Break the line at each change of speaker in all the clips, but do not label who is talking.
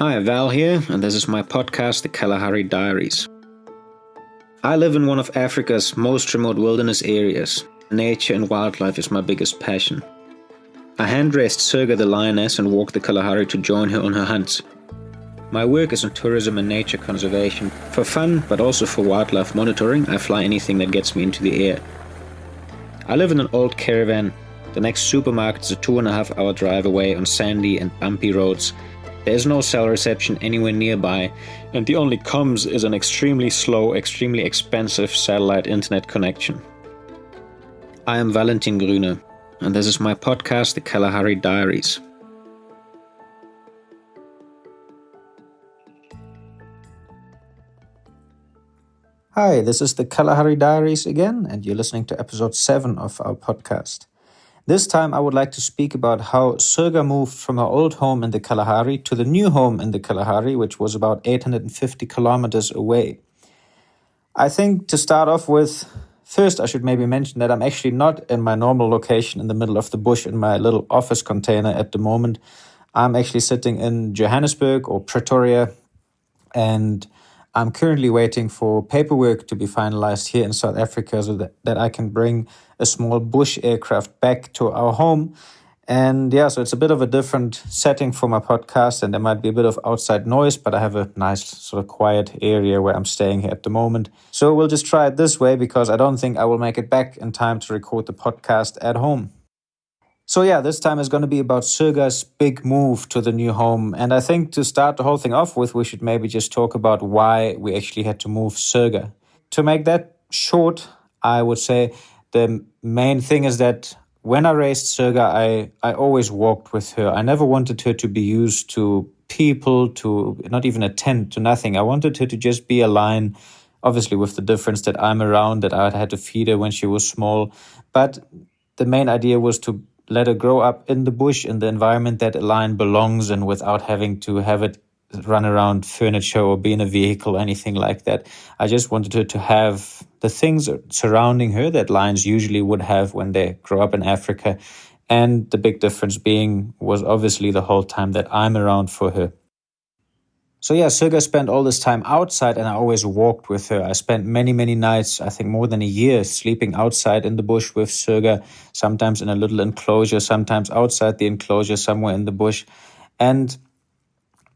Hi, Val here, and this is my podcast, the Kalahari Diaries. I live in one of Africa's most remote wilderness areas. Nature and wildlife is my biggest passion. I hand-raised Sirga the lioness and walked the Kalahari to join her on her hunts. My work is in tourism and nature conservation. For fun, but also for wildlife monitoring, I fly anything that gets me into the air. I live in an old caravan. The next supermarket is a 2.5 hour drive away on sandy and bumpy roads. There is no cell reception anywhere nearby, and the only comms is an extremely slow, extremely expensive satellite internet connection. I am Valentin Grüner, and this is my podcast, the Kalahari Diaries. Hi, this is the Kalahari Diaries again, and you're listening to episode 7 of our podcast. This time I would like to speak about how Sirga moved from her old home in the Kalahari to the new home in the Kalahari, which was about 850 kilometers away. I think to start off with, first I should maybe mention that I'm actually not in my normal location in the middle of the bush in my little office container at the moment. I'm actually sitting in Johannesburg or Pretoria, and I'm currently waiting for paperwork to be finalized here in South Africa so that I can bring a small bush aircraft back to our home. And yeah, so it's a bit of a different setting for my podcast, and there might be a bit of outside noise, but I have a nice sort of quiet area where I'm staying here at the moment. So we'll just try it this way because I don't think I will make it back in time to record the podcast at home. So yeah, this time is going to be about Sirga's big move to the new home. And I think to start the whole thing off with, we should maybe just talk about why we actually had to move Sirga. To make that short, I would say the main thing is that when I raised Sirga, I always walked with her. I never wanted her to be used to people, to not even a tent, to nothing. I wanted her to just be a lion, obviously with the difference that I'm around, that I had to feed her when she was small. But the main idea was to let her grow up in the bush, in the environment that a lion belongs in, without having to have it run around furniture or be in a vehicle or anything like that. I just wanted her to have the things surrounding her that lions usually would have when they grow up in Africa. And the big difference being was obviously the whole time that I'm around for her. So yeah, Sirga spent all this time outside and I always walked with her. I spent many, many nights, I think more than a year, sleeping outside in the bush with Sirga, sometimes in a little enclosure, sometimes outside the enclosure, somewhere in the bush. And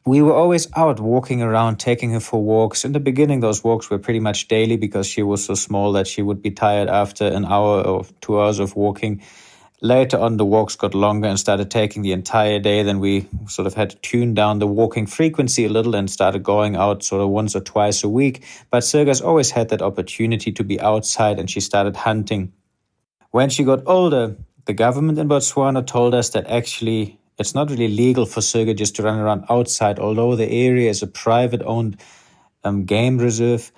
we were always out walking around, taking her for walks. In the beginning, those walks were pretty much daily because she was so small that she would be tired after an hour or 2 hours of walking. Later on, the walks got longer and started taking the entire day. Then we sort of had to tune down the walking frequency a little and started going out sort of once or twice a week. But Sirga's always had that opportunity to be outside, and she started hunting. When she got older, the government in Botswana told us that actually it's not really legal for Sirga just to run around outside, although the area is a private-owned game reserve.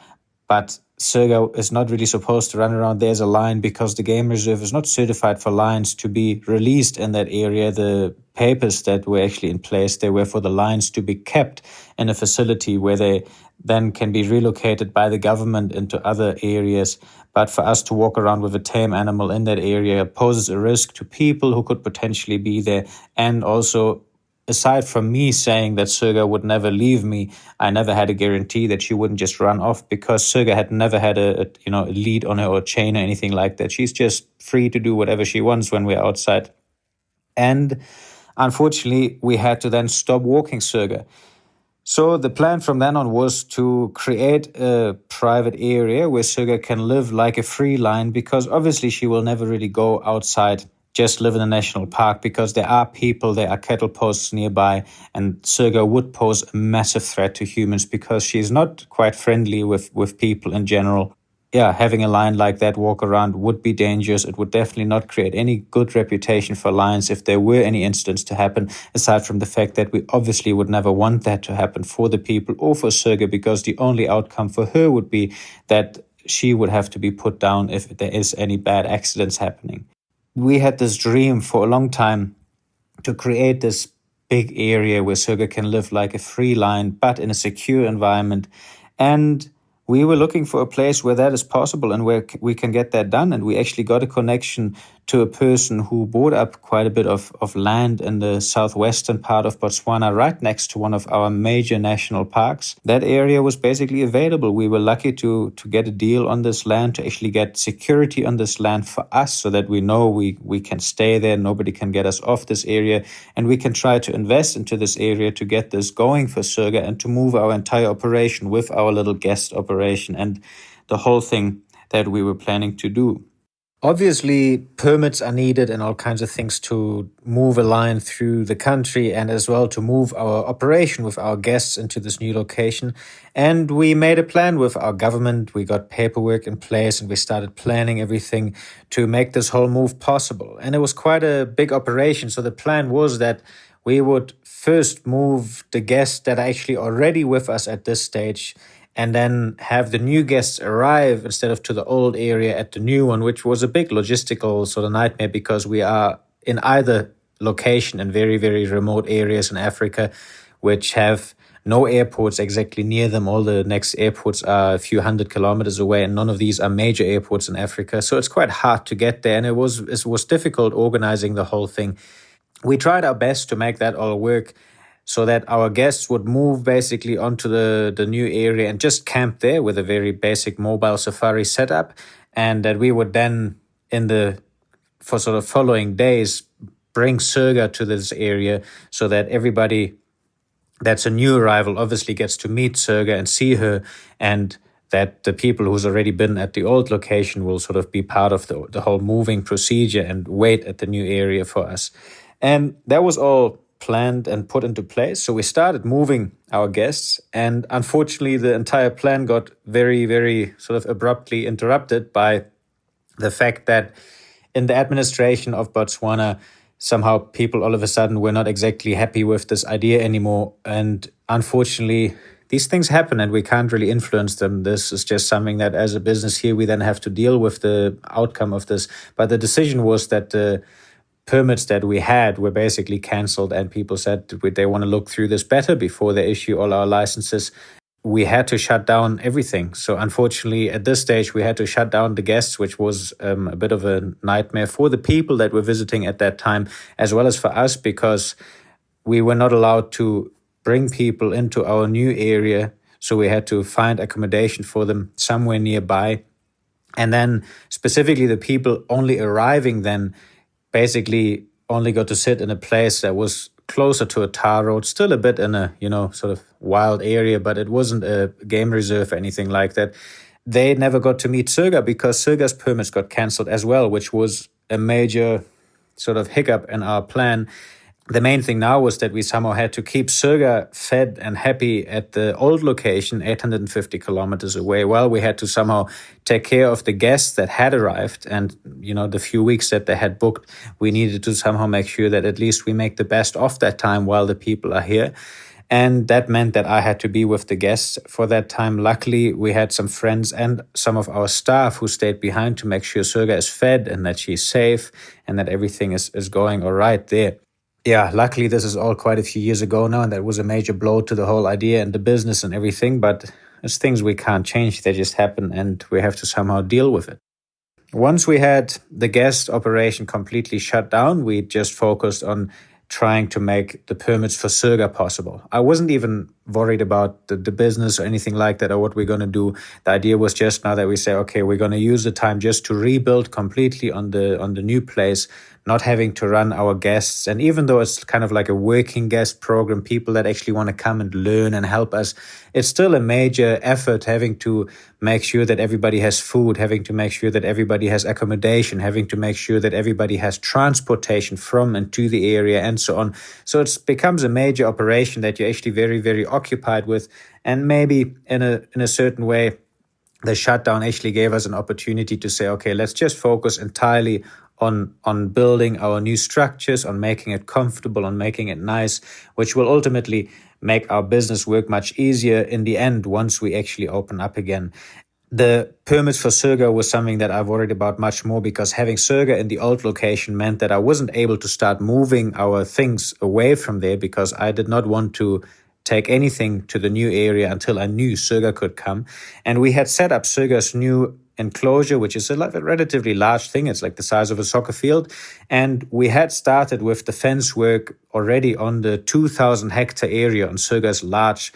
But Sirga is not really supposed to run around there as a lion because the game reserve is not certified for lions to be released in that area. The papers that were actually in place, they were for the lions to be kept in a facility where they then can be relocated by the government into other areas. But for us to walk around with a tame animal in that area poses a risk to people who could potentially be there. And also, aside from me saying that Sirga would never leave me, I never had a guarantee that she wouldn't just run off because Sirga had never had a lead on her or a chain or anything like that. She's just free to do whatever she wants when we're outside. And unfortunately, we had to then stop walking Sirga. So the plan from then on was to create a private area where Sirga can live like a free lion, because obviously she will never really go outside, just live in a national park, because there are people, there are cattle posts nearby, and Sirga would pose a massive threat to humans because she's not quite friendly with people in general. Yeah, having a lion like that walk around would be dangerous. It would definitely not create any good reputation for lions if there were any incidents to happen, aside from the fact that we obviously would never want that to happen for the people or for Sirga, because the only outcome for her would be that she would have to be put down if there is any bad accidents happening. We had this dream for a long time to create this big area where Sirga can live like a free lion, but in a secure environment. And we were looking for a place where that is possible and where we can get that done. And we actually got a connection to a person who bought up quite a bit of land in the southwestern part of Botswana, right next to one of our major national parks. That area was basically available. We were lucky to get a deal on this land, to actually get security on this land for us, so that we know we can stay there, nobody can get us off this area, and we can try to invest into this area to get this going for Sirga and to move our entire operation with our little guest operation and the whole thing that we were planning to do. Obviously, permits are needed and all kinds of things to move a line through the country, and as well to move our operation with our guests into this new location. And we made a plan with our government. We got paperwork in place and we started planning everything to make this whole move possible. And it was quite a big operation. So the plan was that we would first move the guests that are actually already with us at this stage, and then have the new guests arrive instead of to the old area at the new one, which was a big logistical sort of nightmare because we are in either location in very, very remote areas in Africa, which have no airports exactly near them. All the next airports are a few hundred kilometers away, and none of these are major airports in Africa. So it's quite hard to get there, and it was difficult organizing the whole thing. We tried our best to make that all work, so that our guests would move basically onto the new area and just camp there with a very basic mobile safari setup, and that we would then for sort of following days bring Sirga to this area, so that everybody that's a new arrival obviously gets to meet Sirga and see her, and that the people who's already been at the old location will sort of be part of the whole moving procedure and wait at the new area for us. And that was all planned and put into place. So we started moving our guests, and unfortunately the entire plan got very, very sort of abruptly interrupted by the fact that in the administration of Botswana, somehow people all of a sudden were not exactly happy with this idea anymore. And unfortunately, these things happen and we can't really influence them. This is just something that as a business here, we then have to deal with the outcome of this. But the decision was that the permits that we had were basically cancelled, and people said they want to look through this better before they issue all our licenses. We had to shut down everything. So unfortunately, at this stage, we had to shut down the guests, which was a bit of a nightmare for the people that were visiting at that time, as well as for us, because we were not allowed to bring people into our new area. So we had to find accommodation for them somewhere nearby. And then specifically the people only arriving then basically only got to sit in a place that was closer to a tar road, still a bit in a, sort of wild area, but it wasn't a game reserve or anything like that. They never got to meet Sirga because Sirga's permits got cancelled as well, which was a major sort of hiccup in our plan. The main thing now was that we somehow had to keep Sirga fed and happy at the old location, 850 kilometers away, while we had to somehow take care of the guests that had arrived. And, the few weeks that they had booked, we needed to somehow make sure that at least we make the best of that time while the people are here. And that meant that I had to be with the guests for that time. Luckily, we had some friends and some of our staff who stayed behind to make sure Sirga is fed and that she's safe and that everything is going all right there. Yeah, luckily this is all quite a few years ago now, and that was a major blow to the whole idea and the business and everything, but it's things we can't change, they just happen and we have to somehow deal with it. Once we had the guest operation completely shut down, we just focused on trying to make the permits for Sirga possible. I wasn't even worried about the business or anything like that or what we're going to do. The idea was just now that we say, okay, we're going to use the time just to rebuild completely on the new place, not having to run our guests. And even though it's kind of like a working guest program, people that actually want to come and learn and help us, it's still a major effort having to make sure that everybody has food, having to make sure that everybody has accommodation, having to make sure that everybody has transportation from and to the area and so on. So it becomes a major operation that you're actually very, very occupied with. And maybe in a certain way, the shutdown actually gave us an opportunity to say, okay, let's just focus entirely on building our new structures, on making it comfortable, on making it nice, which will ultimately make our business work much easier in the end once we actually open up again. The permits for Sirga was something that I worried about much more because having Sirga in the old location meant that I wasn't able to start moving our things away from there because I did not want to take anything to the new area until I knew Sirga could come. And we had set up Sirga's new enclosure, which is a relatively large thing. It's like the size of a soccer field. And we had started with the fence work already on the 2,000 hectare area on Sirga's large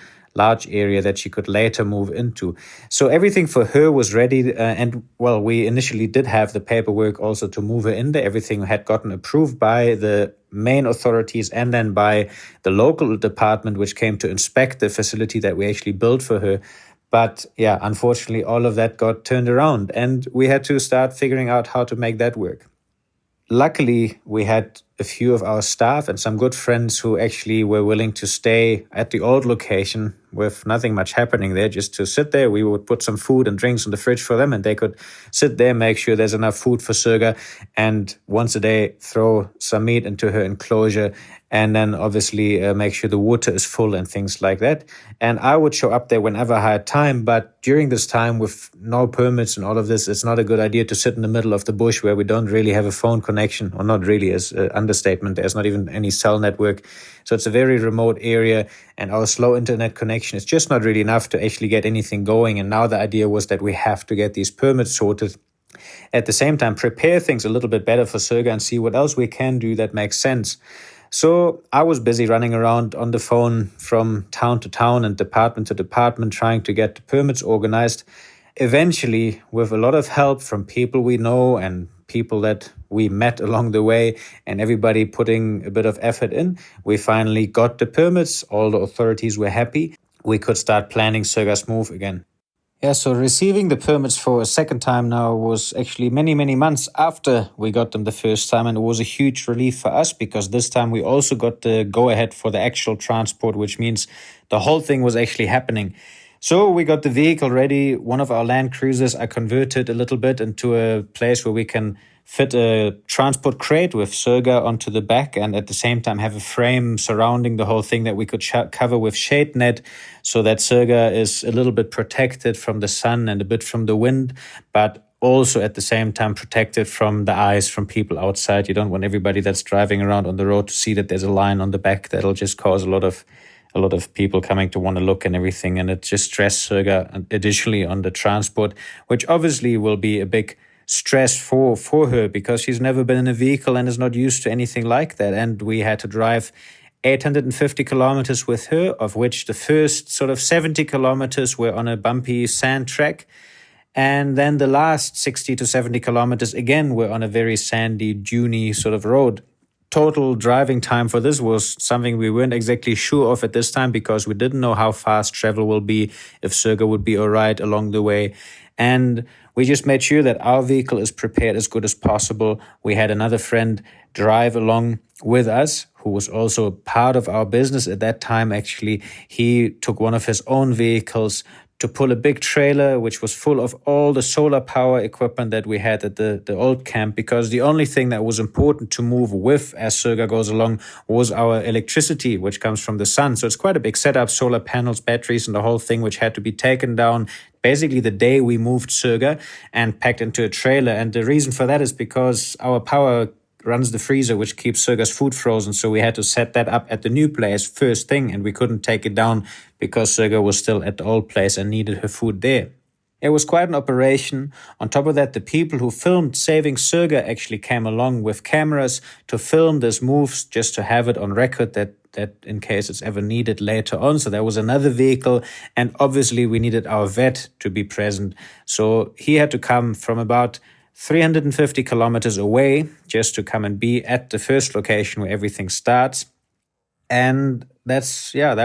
area that she could later move into. So everything for her was ready. And well, we initially did have the paperwork also to move her in there. Everything had gotten approved by the main authorities and then by the local department, which came to inspect the facility that we actually built for her. But yeah, unfortunately, all of that got turned around and we had to start figuring out how to make that work. Luckily, we had a few of our staff and some good friends who actually were willing to stay at the old location with nothing much happening there, just to sit there. We would put some food and drinks in the fridge for them and they could sit there, make sure there's enough food for Sirga, and once a day throw some meat into her enclosure, and then obviously make sure the water is full and things like that. And I would show up there whenever I had time, but during this time with no permits and all of this, it's not a good idea to sit in the middle of the bush where we don't really have a phone connection, or not really is an understatement. There's not even any cell network. So it's a very remote area and our slow internet connection is just not really enough to actually get anything going. And now the idea was that we have to get these permits sorted. At the same time, prepare things a little bit better for Sirga and see what else we can do that makes sense. So I was busy running around on the phone from town to town and department to department trying to get the permits organized. Eventually, with a lot of help from people we know and people that we met along the way and everybody putting a bit of effort in, we finally got the permits. All the authorities were happy. We could start planning Sirga's move again. Yeah, so receiving the permits for a second time now was actually many, many months after we got them the first time. And it was a huge relief for us because this time we also got the go-ahead for the actual transport, which means the whole thing was actually happening. So we got the vehicle ready. One of our Land Cruisers I converted a little bit into a place where we can fit a transport crate with Sirga onto the back and at the same time have a frame surrounding the whole thing that we could cover with shade net so that Sirga is a little bit protected from the sun and a bit from the wind, but also at the same time protected from the eyes from people outside. You don't want everybody that's driving around on the road to see that there's a line on the back. That'll just cause a lot of people coming to want to look and everything, and it just stressed Sirga additionally on the transport, which obviously will be a big stress for her because she's never been in a vehicle and is not used to anything like that. And we had to drive 850 kilometers with her, of which the first sort of 70 kilometers were on a bumpy sand track. And then the last 60 to 70 kilometers again were on a very sandy, duney sort of road. Total driving time for this was something we weren't exactly sure of at this time because we didn't know how fast travel will be, if Sirga would be all right along the way. And we just made sure that our vehicle is prepared as good as possible. We had another friend drive along with us who was also part of our business at that time. Actually, he took one of his own vehicles to pull a big trailer, which was full of all the solar power equipment that we had at the old camp, because the only thing that was important to move with as Sirga goes along was our electricity, which comes from the sun. So it's quite a big setup, solar panels, batteries, and the whole thing, which had to be taken down basically the day we moved Sirga and packed into a trailer. And the reason for that is because our power runs the freezer, which keeps Sirga's food frozen. So we had to set that up at the new place first thing, and we couldn't take it down because Sirga was still at the old place and needed her food there. It was quite an operation. On top of that, the people who filmed saving Sirga actually came along with cameras to film this move, just to have it on record that in case it's ever needed later on. So there was another vehicle, and obviously we needed our vet to be present. So he had to come from about 350 kilometers away just to come and be at the first location where everything starts. And that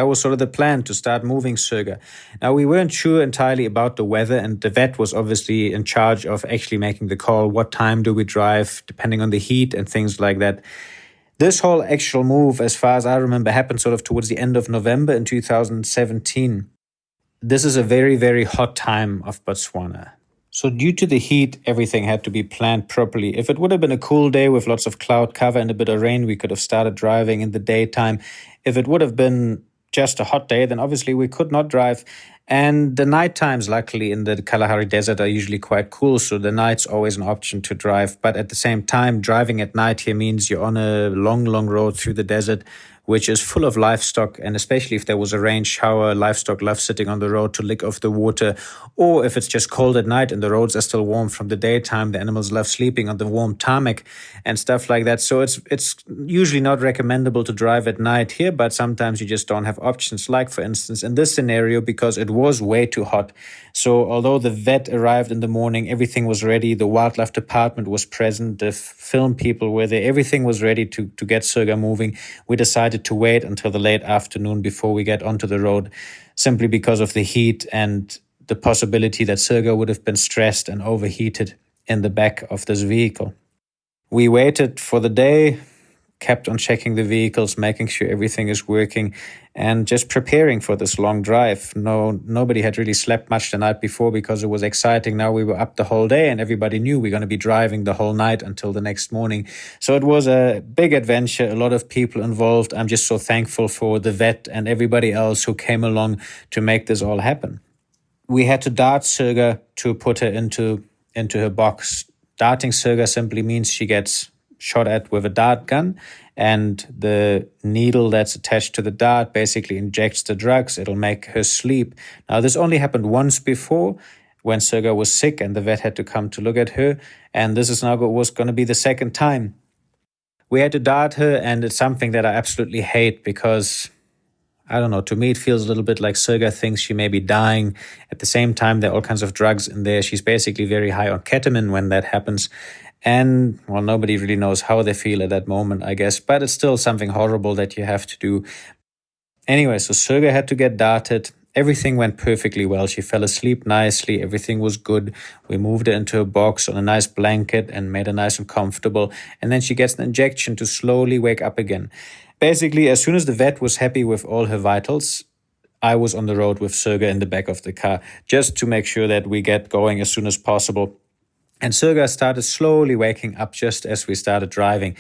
was sort of the plan, to start moving Sirga. Now, we weren't sure entirely about the weather, and the vet was obviously in charge of actually making the call. What time do we drive, depending on the heat and things like that. This whole actual move, as far as I remember, happened sort of towards the end of November in 2017. This is a very, very hot time of Botswana. So due to the heat, everything had to be planned properly. If it would have been a cool day with lots of cloud cover and a bit of rain, we could have started driving in the daytime. If it would have been just a hot day, then obviously we could not drive. And the night times, luckily, in the Kalahari Desert are usually quite cool, so the night's always an option to drive. But at the same time, driving at night here means you're on a long, long road through the desert which is full of livestock. And especially if there was a rain shower, livestock love sitting on the road to lick off the water. Or if it's just cold at night and the roads are still warm from the daytime, the animals love sleeping on the warm tarmac and stuff like that. So it's usually not recommendable to drive at night here, but sometimes you just don't have options. Like, for instance, in this scenario, because it was way too hot. So although the vet arrived in the morning, everything was ready. The wildlife department was present. The film people were there. Everything was ready to get Sirga moving. We decided to wait until the late afternoon before we get onto the road, simply because of the heat and the possibility that Sirga would have been stressed and overheated in the back of this vehicle. We waited for the day, kept on checking the vehicles, making sure everything is working, and just preparing for this long drive. Nobody had really slept much the night before because it was exciting. Now we were up the whole day and everybody knew we're going to be driving the whole night until the next morning. So it was a big adventure, a lot of people involved. I'm just so thankful for the vet and everybody else who came along to make this all happen. We had to dart Sirga to put her into her box. Darting Sirga simply means she gets shot at with a dart gun, and the needle that's attached to the dart basically injects the drugs. It'll make her sleep. Now, this only happened once before when Sirga was sick and the vet had to come to look at her, and this is now was going to be the second time. We had to dart her, and it's something that I absolutely hate because, I don't know, to me it feels a little bit like Sirga thinks she may be dying. At the same time, there are all kinds of drugs in there. She's basically very high on ketamine when that happens. And, well, nobody really knows how they feel at that moment, I guess. But it's still something horrible that you have to do. Anyway, so Sirga had to get darted. Everything went perfectly well. She fell asleep nicely. Everything was good. We moved her into a box on a nice blanket and made her nice and comfortable. And then she gets an injection to slowly wake up again. Basically, as soon as the vet was happy with all her vitals, I was on the road with Sirga in the back of the car, just to make sure that we get going as soon as possible. And Sirga started slowly waking up just as we started driving.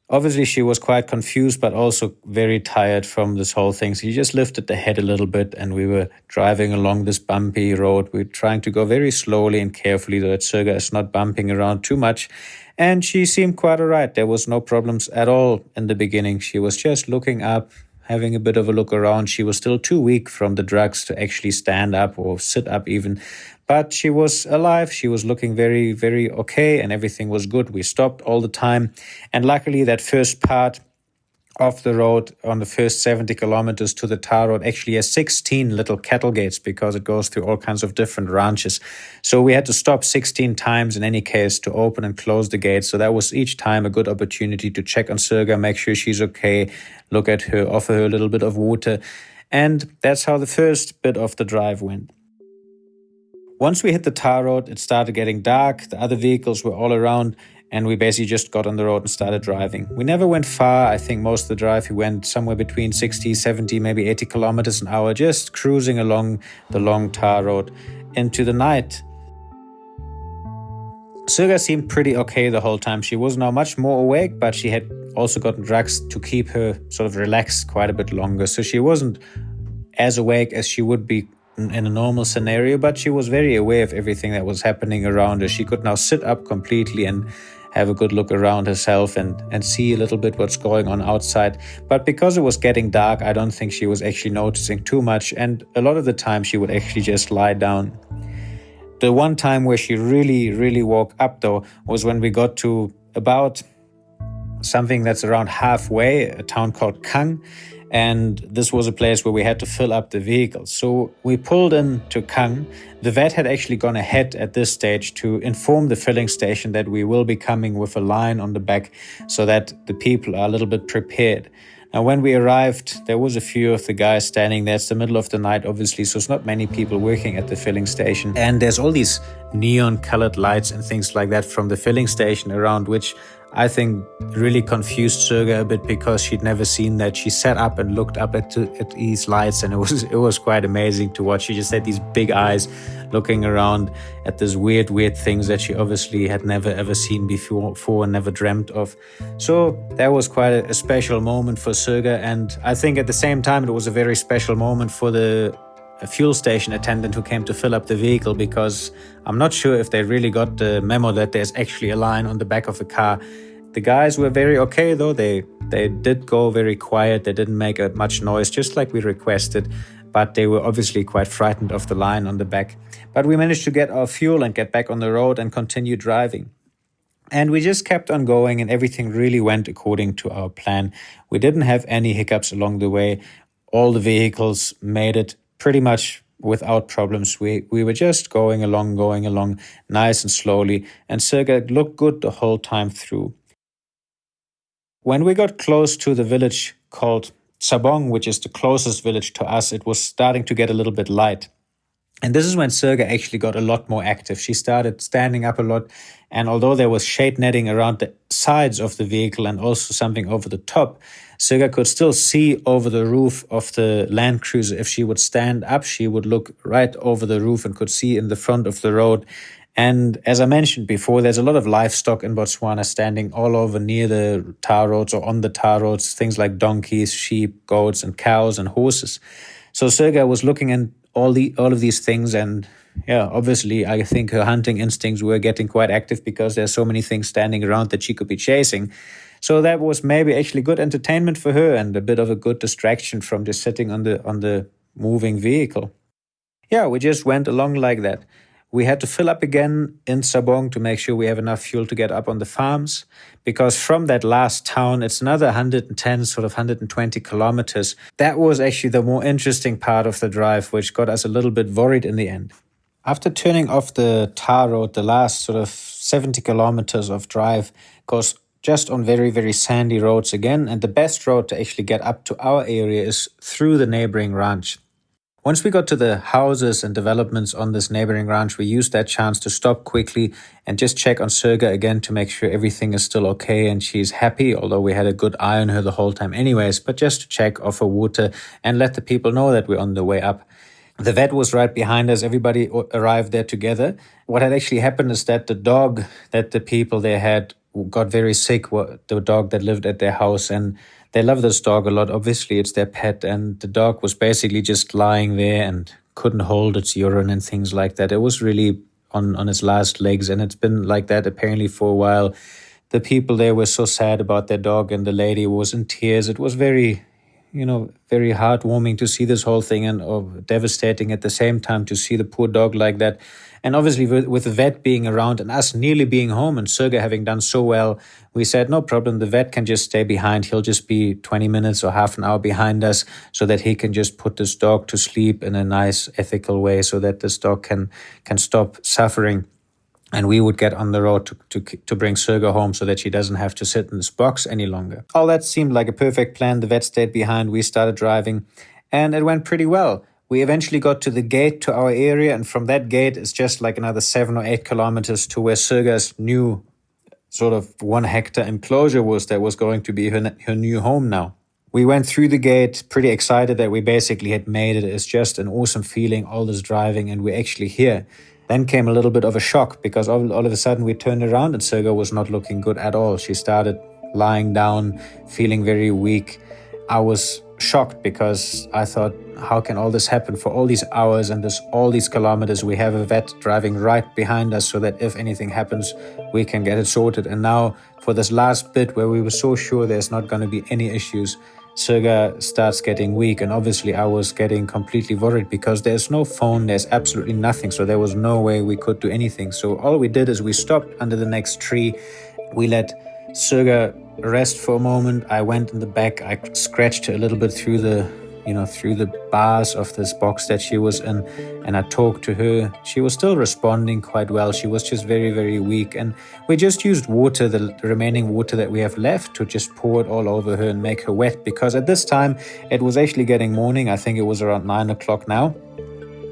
Obviously, she was quite confused, but also very tired from this whole thing. So she just lifted the head a little bit, and we were driving along this bumpy road. We're trying to go very slowly and carefully so that Sirga is not bumping around too much. And she seemed quite all right. There was no problems at all in the beginning. She was just looking up, having a bit of a look around. She was still too weak from the drugs to actually stand up or sit up even. But she was alive. She was looking very, very okay, and everything was good. We stopped all the time. And luckily, that first part of the road on the first 70 kilometers to the tar road actually has 16 little cattle gates because it goes through all kinds of different ranches. So we had to stop 16 times in any case to open and close the gates. So that was each time a good opportunity to check on Sirga, make sure she's okay, look at her, offer her a little bit of water. And that's how the first bit of the drive went. Once we hit the tar road, it started getting dark. The other vehicles were all around, and we basically just got on the road and started driving. We never went far. I think most of the drive we went somewhere between 60, 70, maybe 80 kilometers an hour, just cruising along the long tar road into the night. Sirga seemed pretty okay the whole time. She was now much more awake, but she had also gotten drugs to keep her sort of relaxed quite a bit longer. So she wasn't as awake as she would be in a normal scenario, but she was very aware of everything that was happening around her. She could now sit up completely and have a good look around herself and see a little bit what's going on outside. But because it was getting dark, I don't think she was actually noticing too much, and a lot of the time she would actually just lie down. The one time where she really, really woke up, though, was when we got to about something that's around halfway, a town called Kang. And this was a place where we had to fill up the vehicles. So we pulled into Kang. The vet had actually gone ahead at this stage to inform the filling station that we will be coming with a line on the back so that the people are a little bit prepared. Now, when we arrived, there was a few of the guys standing there. It's the middle of the night, obviously, so it's not many people working at the filling station. And there's all these neon-colored lights and things like that from the filling station around, which I think really confused Sirga a bit because she'd never seen that. She sat up and looked up at these lights, and it was quite amazing to watch. She just had these big eyes looking around at these weird things that she obviously had never ever seen before and never dreamt of. So that was quite a special moment for Sirga, and I think at the same time it was a very special moment for the fuel station attendant who came to fill up the vehicle, because I'm not sure if they really got the memo that there's actually a line on the back of the car The guys were very okay though. They did go very quiet. They didn't make much noise, just like we requested. But they were obviously quite frightened of the lion on the back. But we managed to get our fuel and get back on the road and continue driving. And we just kept on going, and everything really went according to our plan. We didn't have any hiccups along the way. All the vehicles made it pretty much without problems. We were just going along, nice and slowly. And Sirga looked good the whole time through. When we got close to the village called Sabong, which is the closest village to us, it was starting to get a little bit light. And this is when Sirga actually got a lot more active. She started standing up a lot. And although there was shade netting around the sides of the vehicle and also something over the top, Sirga could still see over the roof of the Land Cruiser. If she would stand up, she would look right over the roof and could see in the front of the road. And as I mentioned before, there's a lot of livestock in Botswana standing all over near the tar roads or on the tar roads, things like donkeys, sheep, goats, and cows and horses. So Sirga was looking at all of these things, and yeah, obviously I think her hunting instincts were getting quite active because there's so many things standing around that she could be chasing. So that was maybe actually good entertainment for her and a bit of a good distraction from just sitting on the moving vehicle. Yeah, we just went along like that. We had to fill up again in Sabong to make sure we have enough fuel to get up on the farms, because from that last town, it's another 110, sort of 120 kilometers. That was actually the more interesting part of the drive, which got us a little bit worried in the end. After turning off the tar road, the last sort of 70 kilometers of drive goes just on very, very sandy roads again. And the best road to actually get up to our area is through the neighboring ranch. Once we got to the houses and developments on this neighboring ranch, we used that chance to stop quickly and just check on Sirga again to make sure everything is still okay and she's happy, although we had a good eye on her the whole time anyways, but just to check, offer water, and let the people know that we're on the way up. The vet was right behind us. Everybody arrived there together. What had actually happened is that the dog that the people there had got very sick, the dog that lived at their house, and they love this dog a lot. Obviously, it's their pet, and the dog was basically just lying there and couldn't hold its urine and things like that. It was really on its last legs, and it's been like that apparently for a while. The people there were so sad about their dog, and the lady was in tears. It was very very heartwarming to see this whole thing, and devastating at the same time to see the poor dog like that. And obviously with the vet being around and us nearly being home and Sirga having done so well, we said, no problem, the vet can just stay behind. He'll just be 20 minutes or half an hour behind us so that he can just put this dog to sleep in a nice, ethical way so that this dog can stop suffering. And we would get on the road to bring Sirga home so that she doesn't have to sit in this box any longer. All that seemed like a perfect plan. The vet stayed behind. We started driving, and it went pretty well. We eventually got to the gate to our area, and from that gate, it's just like another 7 or 8 kilometers to where Sirga's new sort of 1 hectare enclosure was that was going to be her new home now. We went through the gate, pretty excited that we basically had made it. It's just an awesome feeling, all this driving, and we're actually here. Then came a little bit of a shock because all of a sudden we turned around and Sirga was not looking good at all. She started lying down, feeling very weak. I was shocked because I thought, how can all this happen for all these hours and all these kilometers? We have a vet driving right behind us so that if anything happens, we can get it sorted. And now for this last bit where we were so sure there's not going to be any issues, Sirga starts getting weak, and obviously I was getting completely worried because there's no phone, there's absolutely nothing, so there was no way we could do anything. So all we did is we stopped under the next tree. We let Sirga rest for a moment. I went in the back, I scratched her a little bit through the bars of this box that she was in, and I talked to her. She was still responding quite well. She was just very, very weak, and we just used water, the remaining water that we have left, to just pour it all over her and make her wet, because at this time it was actually getting morning. I think it was around 9 o'clock now,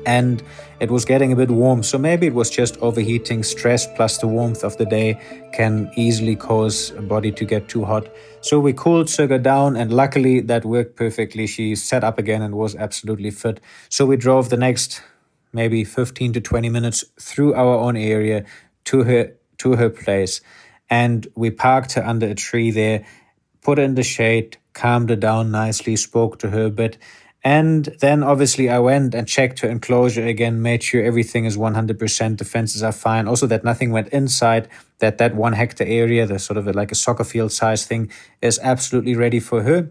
and it was getting a bit warm, so maybe it was just overheating. Stress plus the warmth of the day can easily cause a body to get too hot. So we cooled Sirga down, and luckily that worked perfectly. She sat up again and was absolutely fit. So we drove the next maybe 15 to 20 minutes through our own area to her place, and we parked her under a tree there, put her in the shade, calmed her down nicely, spoke to her a bit. And then obviously I went and checked her enclosure again, made sure everything is 100%, the fences are fine. Also that nothing went inside, that 1 hectare area, the sort of like a soccer field size thing, is absolutely ready for her.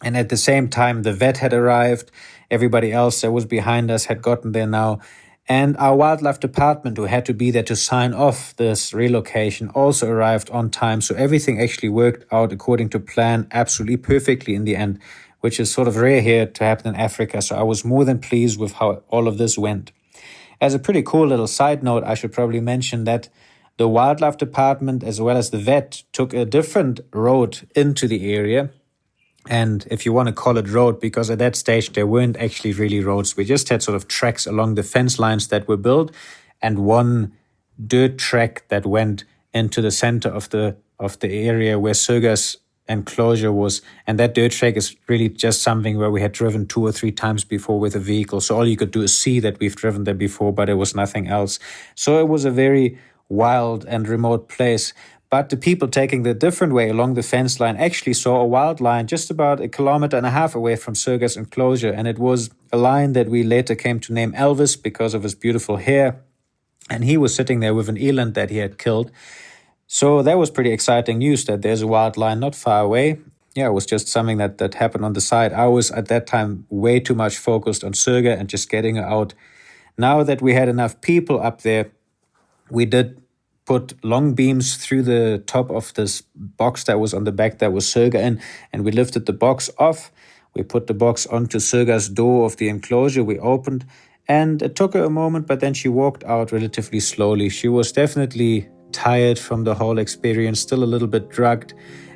And at the same time, the vet had arrived. Everybody else that was behind us had gotten there now. And our wildlife department, who had to be there to sign off this relocation, also arrived on time. So everything actually worked out according to plan, absolutely perfectly in the end, which is sort of rare here to happen in Africa. So I was more than pleased with how all of this went. As a pretty cool little side note, I should probably mention that the wildlife department, as well as the vet, took a different road into the area. And if you want to call it road, because at that stage there weren't actually really roads. We just had sort of tracks along the fence lines that were built, and one dirt track that went into the center of the area where Sirga's enclosure was. And that dirt track is really just something where we had driven 2 or 3 times before with a vehicle. So all you could do is see that we've driven there before, but it was nothing else. So it was a very wild and remote place. But the people taking the different way along the fence line actually saw a wild lion just about 1.5 kilometers away from Sirga's enclosure. And it was a lion that we later came to name Elvis because of his beautiful hair. And he was sitting there with an eland that he had killed. So that was pretty exciting news that there's a wild lion not far away. Yeah, it was just something that happened on the side. I was at that time way too much focused on Sirga and just getting her out. Now that we had enough people up there, we did put long beams through the top of this box that was on the back that was Sirga in, and we lifted the box off. We put the box onto Sirga's door of the enclosure. We opened, and it took her a moment, but then she walked out relatively slowly. She was definitely tired from the whole experience, still a little bit drugged.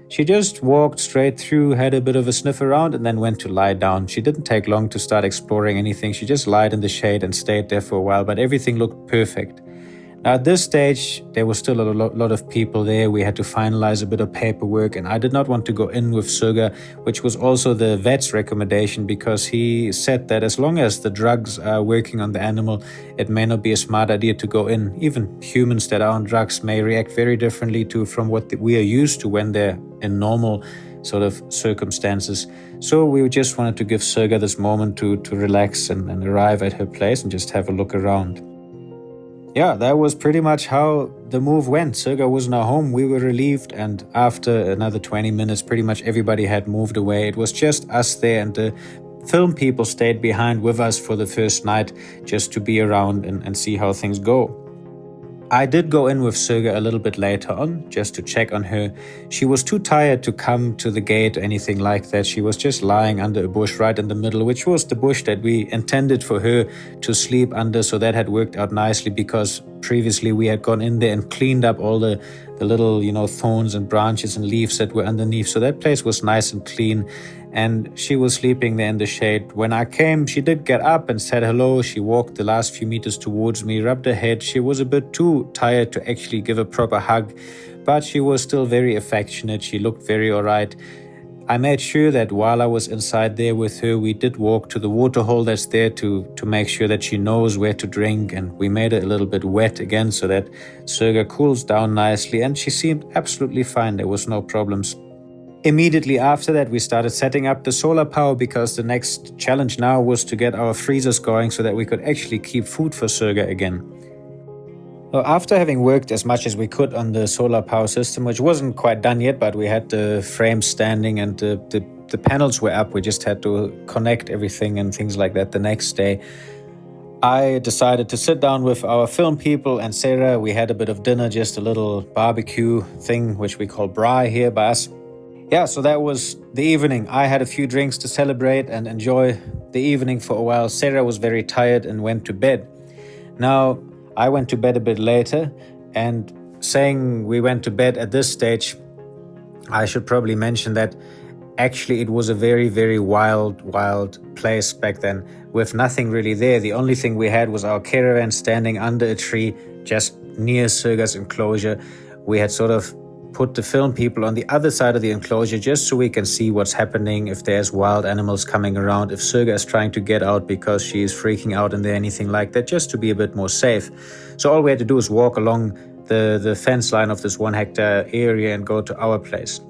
She just walked straight through, had a bit of a sniff around, and then went to lie down. She didn't take long to start exploring anything. She just lied in the shade and stayed there for a while, but everything looked perfect. Now, at this stage, there was still a lot of people there. We had to finalize a bit of paperwork, and I did not want to go in with Sirga, which was also the vet's recommendation, because he said that as long as the drugs are working on the animal, it may not be a smart idea to go in. Even humans that are on drugs may react very differently from what we are used to when they're in normal sort of circumstances. So we just wanted to give Sirga this moment to relax and arrive at her place and just have a look around. Yeah, that was pretty much how the move went. Sirga was now home, we were relieved, and after another 20 minutes, pretty much everybody had moved away. It was just us there, and the film people stayed behind with us for the first night just to be around and see how things go. I did go in with Sirga a little bit later on, just to check on her. She was too tired to come to the gate or anything like that. She was just lying under a bush right in the middle, which was the bush that we intended for her to sleep under. So that had worked out nicely, because previously we had gone in there and cleaned up all the little, thorns and branches and leaves that were underneath. So that place was nice and clean. And she was sleeping there in the shade. When I came, she did get up and said hello. She walked the last few meters towards me, rubbed her head. She was a bit too tired to actually give a proper hug, but she was still very affectionate. She looked very all right. I made sure that while I was inside there with her, we did walk to the water hole that's there to make sure that she knows where to drink. And we made it a little bit wet again so that Sirga cools down nicely. And she seemed absolutely fine. There was no problems. Immediately after that, we started setting up the solar power, because the next challenge now was to get our freezers going so that we could actually keep food for Sirga again. So after having worked as much as we could on the solar power system, which wasn't quite done yet, but we had the frames standing and the panels were up, we just had to connect everything and things like that the next day. I decided to sit down with our film people and Sarah. We had a bit of dinner, just a little barbecue thing, which we call braai here by us. Yeah, so that was the evening. I had a few drinks to celebrate and enjoy the evening for a while. Sarah was very tired and went to bed. Now, I went to bed a bit later, and saying we went to bed at this stage, I should probably mention that actually it was a very, very wild place back then, with nothing really there. The only thing we had was our caravan standing under a tree just near Sirga's enclosure. We had sort of put the film people on the other side of the enclosure just so we can see what's happening, if there's wild animals coming around, if Sirga is trying to get out because she is freaking out in there, anything like that, just to be a bit more safe. So all we had to do is walk along the fence line of this 1 hectare area and go to our place.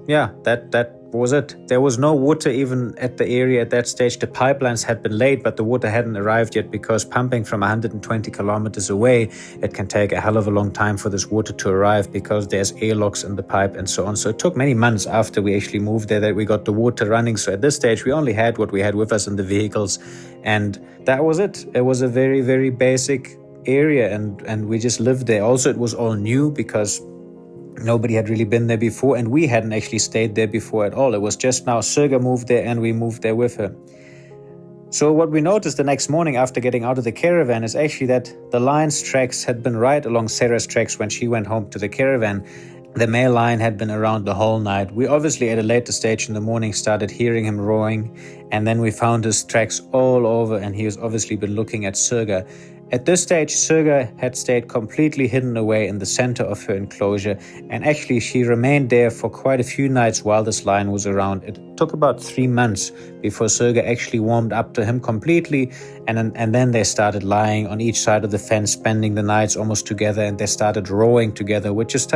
Yeah, that was it. There was no water even at the area at that stage. The pipelines had been laid, but the water hadn't arrived yet because pumping from 120 kilometers away, it can take a hell of a long time for this water to arrive because there's airlocks in the pipe and so on. So it took many months after we actually moved there that we got the water running. So at this stage, we only had what we had with us in the vehicles, and that was it. It was a very, very basic area, and we just lived there. Also, it was all new because nobody had really been there before, and we hadn't actually stayed there before at all. It was just now Sirga moved there and we moved there with her. So what we noticed the next morning after getting out of the caravan is actually that the lion's tracks had been right along Sarah's tracks when she went home to the caravan. The male lion had been around the whole night. We obviously at a later stage in the morning started hearing him roaring, and then we found his tracks all over, and he has obviously been looking at Sirga. At this stage, Sirga had stayed completely hidden away in the center of her enclosure, and actually she remained there for quite a few nights while this lion was around. It took about 3 months before Sirga actually warmed up to him completely, and then they started lying on each side of the fence, spending the nights almost together, and they started roaring together, which is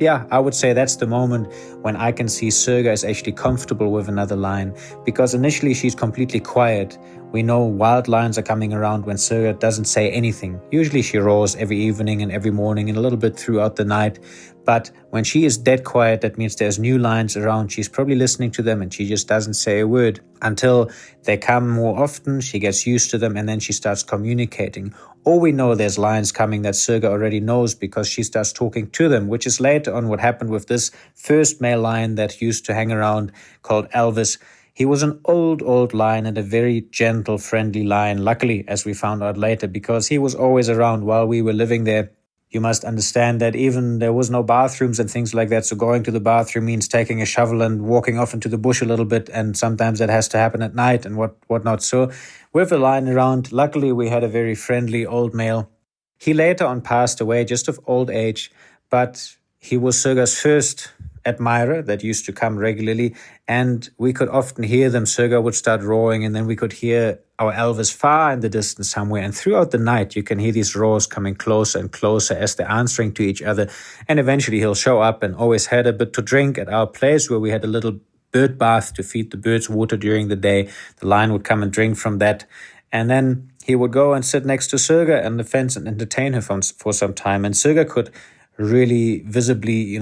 I would say that's the moment when I can see Sirga is actually comfortable with another lion, because initially she's completely quiet. We know wild lions are coming around when Sirga doesn't say anything. Usually she roars every evening and every morning and a little bit throughout the night. But when she is dead quiet, that means there's new lions around. She's probably listening to them and she just doesn't say a word until they come more often. She gets used to them and then she starts communicating. Or we know there's lions coming that Sirga already knows because she starts talking to them, which is later on what happened with this first male lion that used to hang around called Elvis. He was an old lion and a very gentle, friendly lion, luckily, as we found out later, because he was always around while we were living there. You must understand that even there was no bathrooms and things like that, so going to the bathroom means taking a shovel and walking off into the bush a little bit, and sometimes that has to happen at night and whatnot. So with the lion around, luckily we had a very friendly old male. He later on passed away just of old age, but he was Sirga's first admirer that used to come regularly, and we could often hear them. Sirga would start roaring, and then we could hear our Elvis far in the distance somewhere, and throughout the night you can hear these roars coming closer and closer as they're answering to each other, and eventually he'll show up and always had a bit to drink at our place where we had a little bird bath to feed the birds water during the day. The lion would come and drink from that, and then he would go and sit next to Sirga on the fence and entertain her for some time, and Sirga could really visibly,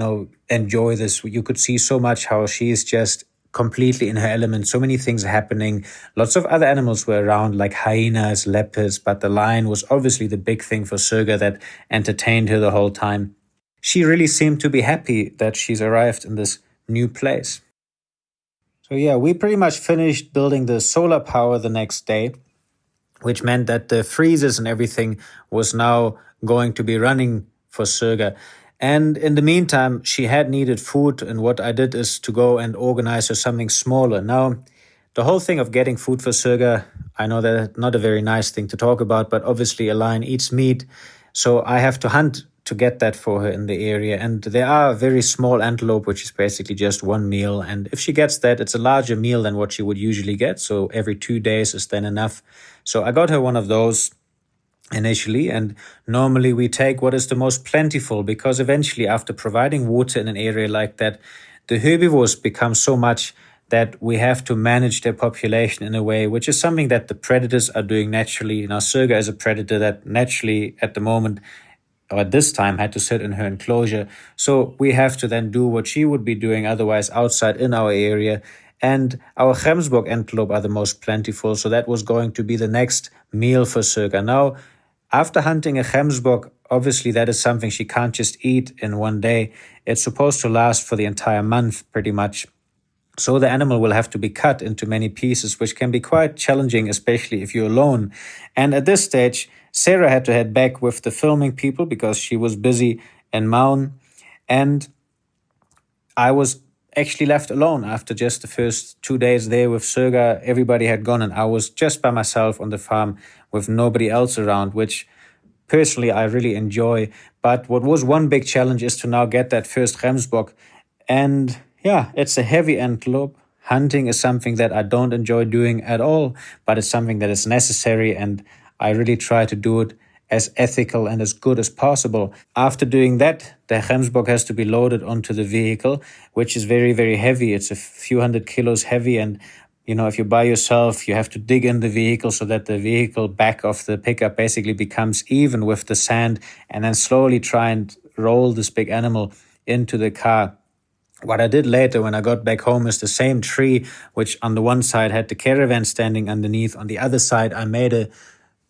enjoy this. You could see so much how she's just completely in her element. So many things happening. Lots of other animals were around, like hyenas, leopards, but the lion was obviously the big thing for Sirga that entertained her the whole time. She really seemed to be happy that she's arrived in this new place. So we pretty much finished building the solar power the next day, which meant that the freezers and everything was now going to be running for Sirga. And in the meantime, she had needed food, and what I did is to go and organize her something smaller. Now, the whole thing of getting food for Sirga, I know that's not a very nice thing to talk about, but obviously a lion eats meat, so I have to hunt to get that for her in the area. And there are very small antelope, which is basically just one meal. And if she gets that, it's a larger meal than what she would usually get. So every 2 days is then enough. So I got her one of those initially, and normally we take what is the most plentiful, because eventually after providing water in an area like that, the herbivores become so much that we have to manage their population in a way, which is something that the predators are doing naturally. Now, Sirga is a predator that naturally at the moment, or at this time, had to sit in her enclosure. So we have to then do what she would be doing otherwise outside in our area. And our Gemsbok antelope are the most plentiful, so that was going to be the next meal for Sirga. Now, after hunting a Gemsbok, obviously that is something she can't just eat in one day. It's supposed to last for the entire month, pretty much. So the animal will have to be cut into many pieces, which can be quite challenging, especially if you're alone. And at this stage, Sarah had to head back with the filming people because she was busy in Maun. And I was actually left alone after just the first 2 days there with Sirga. Everybody had gone and I was just by myself on the farm with nobody else around, which personally I really enjoy. But what was one big challenge is to now get that first Gemsbok. And it's a heavy antelope. Hunting is something that I don't enjoy doing at all, but it's something that is necessary, and I really try to do it as ethical and as good as possible. After doing that, the Gemsbok has to be loaded onto the vehicle, which is very, very heavy. It's a few hundred kilos heavy, and if you're by yourself, you have to dig in the vehicle so that the vehicle back of the pickup basically becomes even with the sand, and then slowly try and roll this big animal into the car. What I did later when I got back home is the same tree, which on the one side had the caravan standing underneath. On the other side, I made a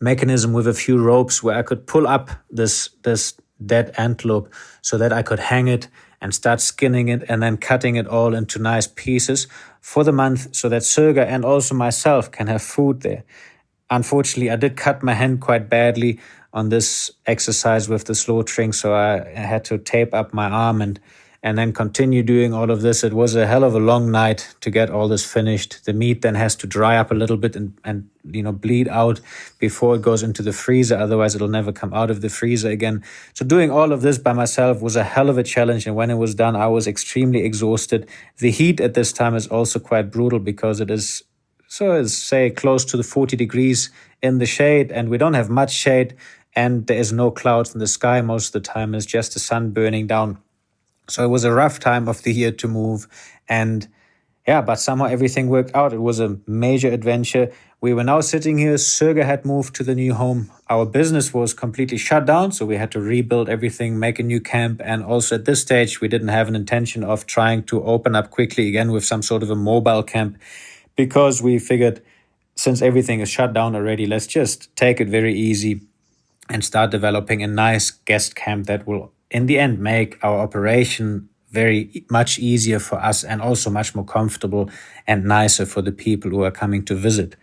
mechanism with a few ropes where I could pull up this dead antelope so that I could hang it and start skinning it and then cutting it all into nice pieces for the month so that Sirga and also myself can have food there. Unfortunately, I did cut my hand quite badly on this exercise with the slaughtering, so I had to tape up my arm and then continue doing all of this. It was a hell of a long night to get all this finished. The meat then has to dry up a little bit and bleed out before it goes into the freezer. Otherwise, it'll never come out of the freezer again. So doing all of this by myself was a hell of a challenge. And when it was done, I was extremely exhausted. The heat at this time is also quite brutal because it is, say, close to the 40 degrees in the shade. And we don't have much shade. And there is no clouds in the sky most of the time. It's just the sun burning down. So it was a rough time of the year to move. And but somehow everything worked out. It was a major adventure. We were now sitting here. Sirga had moved to the new home. Our business was completely shut down, so we had to rebuild everything, make a new camp. And also at this stage, we didn't have an intention of trying to open up quickly again with some sort of a mobile camp, because we figured since everything is shut down already, let's just take it very easy and start developing a nice guest camp that will in the end make our operation very much easier for us and also much more comfortable and nicer for the people who are coming to visit.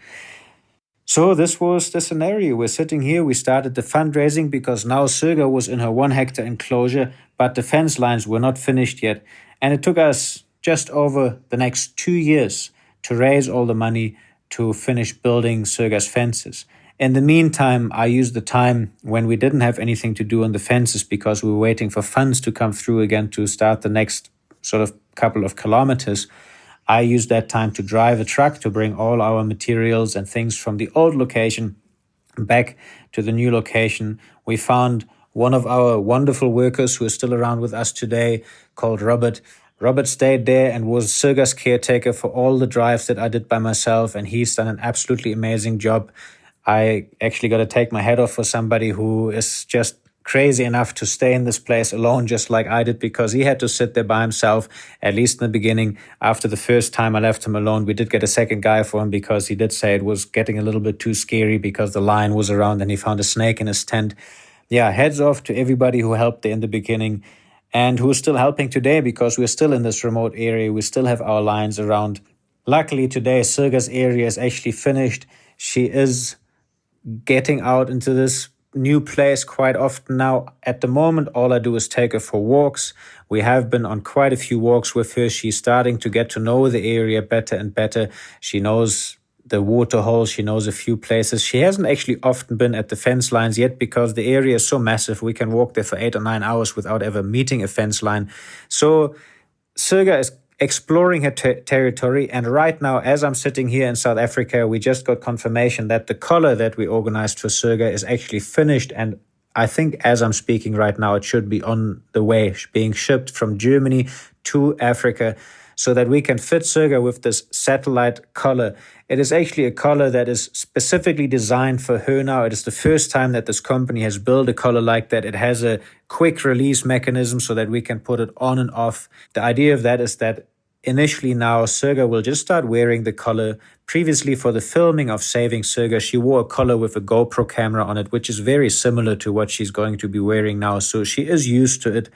So this was the scenario. We're sitting here. We started the fundraising because now Sirga was in her 1 hectare enclosure, but the fence lines were not finished yet. And it took us just over the next 2 years to raise all the money to finish building Sirga's fences. In the meantime, I used the time when we didn't have anything to do on the fences because we were waiting for funds to come through again to start the next sort of couple of kilometers. I used that time to drive a truck to bring all our materials and things from the old location back to the new location. We found one of our wonderful workers who is still around with us today called Robert. Robert stayed there and was Sirga's caretaker for all the drives that I did by myself, and he's done an absolutely amazing job. I actually got to take my head off for somebody who is just crazy enough to stay in this place alone just like I did, because he had to sit there by himself, at least in the beginning. After the first time I left him alone, we did get a second guy for him because he did say it was getting a little bit too scary because the lion was around and he found a snake in his tent. Heads off to everybody who helped there in the beginning and who's still helping today, because we're still in this remote area. We still have our lions around. Luckily today, Sirga's area is actually finished. She is getting out into this new place quite often now. At the moment, all I do is take her for walks. We have been on quite a few walks with her. She's starting to get to know the area better and better. She knows the water holes. She knows a few places. She hasn't actually often been at the fence lines yet because the area is so massive. We can walk there for 8 or 9 hours without ever meeting a fence line. So Sirga is exploring her territory, and right now, as I'm sitting here in South Africa, we just got confirmation that the collar that we organized for Sirga is actually finished, and I think as I'm speaking right now, it should be on the way, being shipped from Germany to Africa, so that we can fit Sirga with this satellite collar. It is actually a collar that is specifically designed for her now. It is the first time that this company has built a collar like that. It has a quick release mechanism so that we can put it on and off. The idea of that is that initially now Sirga will just start wearing the collar. Previously, for the filming of Saving Sirga, she wore a collar with a GoPro camera on it, which is very similar to what she's going to be wearing now. So she is used to it.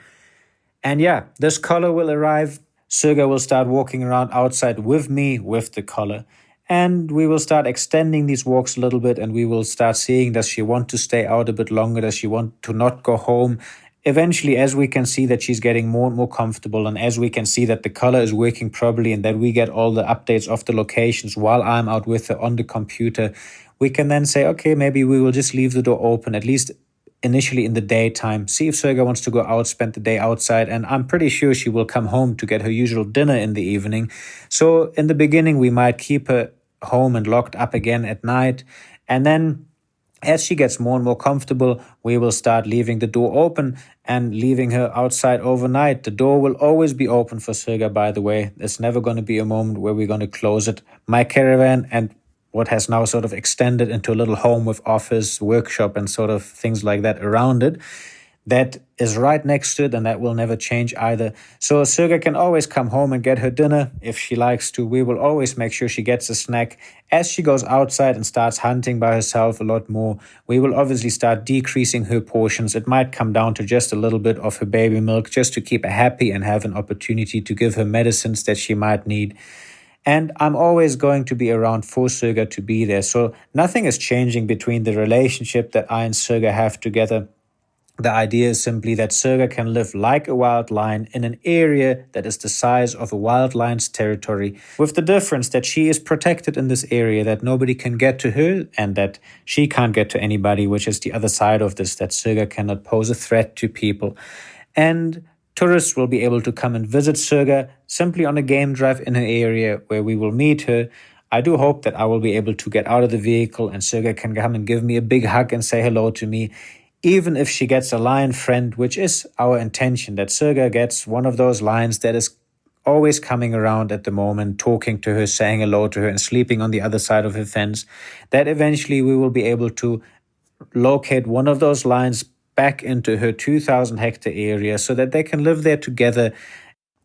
And this collar will arrive. Sirga will start walking around outside with me with the collar. And we will start extending these walks a little bit, and we will start seeing, does she want to stay out a bit longer? Does she want to not go home? Eventually, as we can see that she's getting more and more comfortable, and as we can see that the collar is working properly and that we get all the updates of the locations while I'm out with her on the computer, we can then say, okay, maybe we will just leave the door open, at least initially in the daytime, see if Sirga wants to go out, spend the day outside, and I'm pretty sure she will come home to get her usual dinner in the evening. So in the beginning, we might keep her home and locked up again at night, and then As she gets more and more comfortable, we will start leaving the door open and leaving her outside overnight. The door will always be open for Sirga, by the way. There's never going to be a moment where we're going to close it. My caravan and what has now sort of extended into a little home with office, workshop, and sort of things like that around it, that is right next to it, and that will never change either. So Sirga can always come home and get her dinner if she likes to. We will always make sure she gets a snack. As she goes outside and starts hunting by herself a lot more, we will obviously start decreasing her portions. It might come down to just a little bit of her baby milk just to keep her happy and have an opportunity to give her medicines that she might need. And I'm always going to be around for Sirga to be there. So nothing is changing between the relationship that I and Sirga have together. The idea is simply that Sirga can live like a wild lion in an area that is the size of a wild lion's territory, with the difference that she is protected in this area, that nobody can get to her, and that she can't get to anybody, which is the other side of this, that Sirga cannot pose a threat to people. And tourists will be able to come and visit Sirga simply on a game drive in an area where we will meet her. I do hope that I will be able to get out of the vehicle and Sirga can come and give me a big hug and say hello to me. Even if she gets a lion friend, which is our intention, that Sirga gets one of those lions that is always coming around at the moment, talking to her, saying hello to her, and sleeping on the other side of her fence, that eventually we will be able to locate one of those lions back into her 2,000 hectare area so that they can live there together,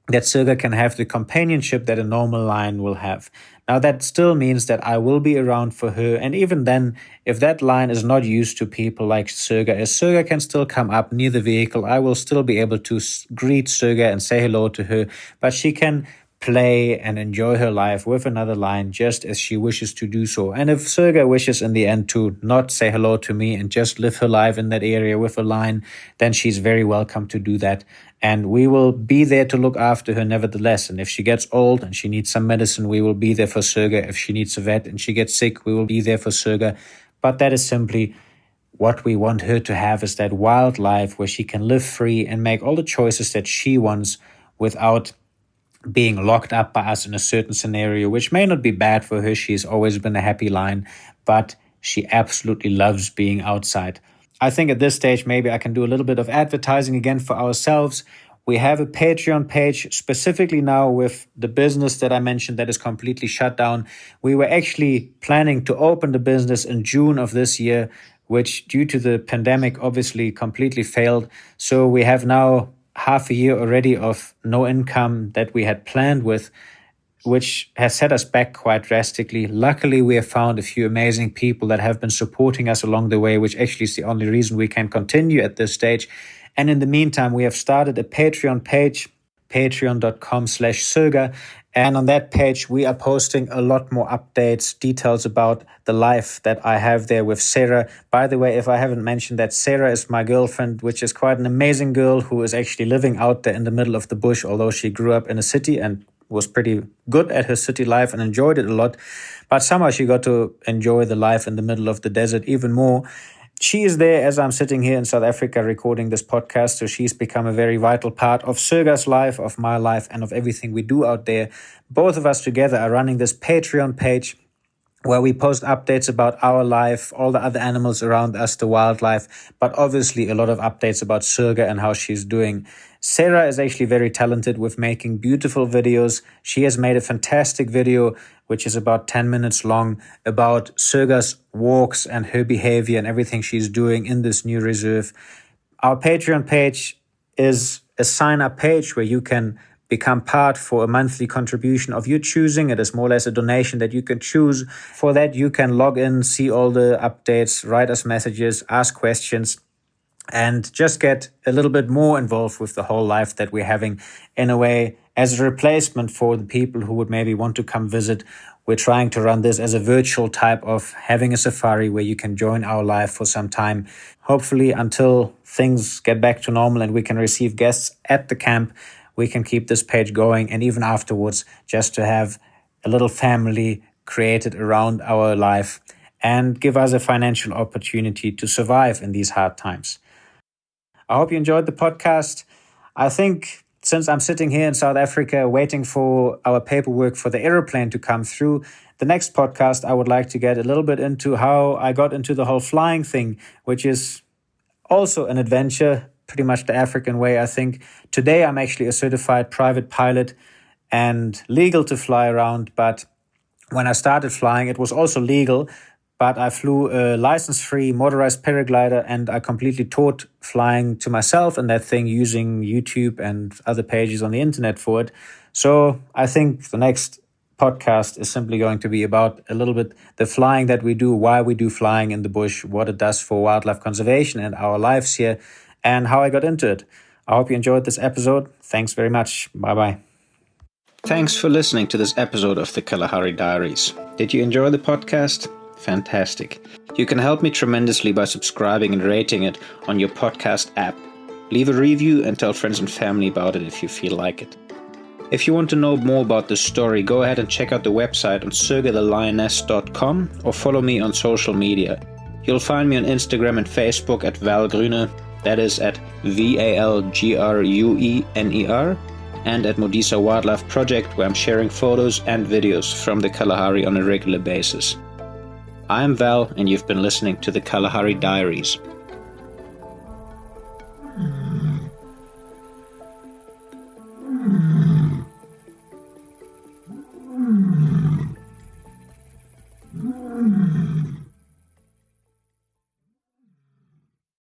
that Sirga can have the companionship that a normal lion will have. Now, that still means that I will be around for her. And even then, if that lion is not used to people like Sirga is, Sirga can still come up near the vehicle. I will still be able to greet Sirga and say hello to her, but she can play and enjoy her life with another lion just as she wishes to do so. And if Sirga wishes in the end to not say hello to me and just live her life in that area with a lion, then she's very welcome to do that. And we will be there to look after her nevertheless. And if she gets old and she needs some medicine, we will be there for Sirga. If she needs a vet and she gets sick, we will be there for Sirga. But that is simply what we want her to have, is that wild life where she can live free and make all the choices that she wants without being locked up by us in a certain scenario, which may not be bad for her. She's always been a happy lion, but she absolutely loves being outside. I think at this stage, maybe I can do a little bit of advertising again for ourselves. We have a Patreon page specifically now with the business that I mentioned that is completely shut down. We were actually planning to open the business in June of this year, which due to the pandemic obviously completely failed. So we have now half a year already of no income that we had planned with, which has set us back quite drastically. Luckily, we have found a few amazing people that have been supporting us along the way, which actually is the only reason we can continue at this stage. And in the meantime, we have started a Patreon page, patreon.com/Sirga. And on that page, we are posting a lot more updates, details about the life that I have there with Sarah. By the way, if I haven't mentioned that, Sarah is my girlfriend, which is quite an amazing girl who is actually living out there in the middle of the bush, although she grew up in a city and was pretty good at her city life and enjoyed it a lot. But somehow she got to enjoy the life in the middle of the desert even more. She is there as I'm sitting here in South Africa recording this podcast, so she's become a very vital part of Sirga's life, of my life, and of everything we do out there. Both of us together are running this Patreon page where we post updates about our life, all the other animals around us, the wildlife, but obviously a lot of updates about Sirga and how she's doing. Sarah is actually very talented with making beautiful videos. She has made a fantastic video, which is about 10 minutes long, about Sirga's walks and her behavior and everything she's doing in this new reserve. Our Patreon page is a sign-up page where you can become part for a monthly contribution of your choosing. It is more or less a donation that you can choose. For that, you can log in, see all the updates, write us messages, ask questions, and just get a little bit more involved with the whole life that we're having, in a way as a replacement for the people who would maybe want to come visit. We're trying to run this as a virtual type of having a safari where you can join our life for some time, hopefully until things get back to normal and we can receive guests at the camp. We can keep this page going, and even afterwards, just to have a little family created around our life and give us a financial opportunity to survive in these hard times. I hope you enjoyed the podcast. I think since I'm sitting here in South Africa waiting for our paperwork for the aeroplane to come through, the next podcast, I would like to get a little bit into how I got into the whole flying thing, which is also an adventure, pretty much the African way, I think. Today, I'm actually a certified private pilot and legal to fly around. But when I started flying, it was also legal, but I flew a license-free motorized paraglider, and I completely taught flying to myself and that thing using YouTube and other pages on the internet for it. So I think the next podcast is simply going to be about a little bit the flying that we do, why we do flying in the bush, what it does for wildlife conservation and our lives here, and how I got into it. I hope you enjoyed this episode. Thanks very much. Bye-bye. Thanks for listening to this episode of the Kalahari Diaries. Did you enjoy the podcast? Fantastic. You can help me tremendously by subscribing and rating it on your podcast app. Leave a review and tell friends and family about it if you feel like it. If you want to know more about this story, go ahead and check out the website on sirga or follow me on social media. You'll find me on Instagram and Facebook at Valgrüner, that is at VALGRUENER, and at Modisa Wildlife Project, where I'm sharing photos and videos from the Kalahari on a regular basis. I'm Val, and you've been listening to the Kalahari Diaries.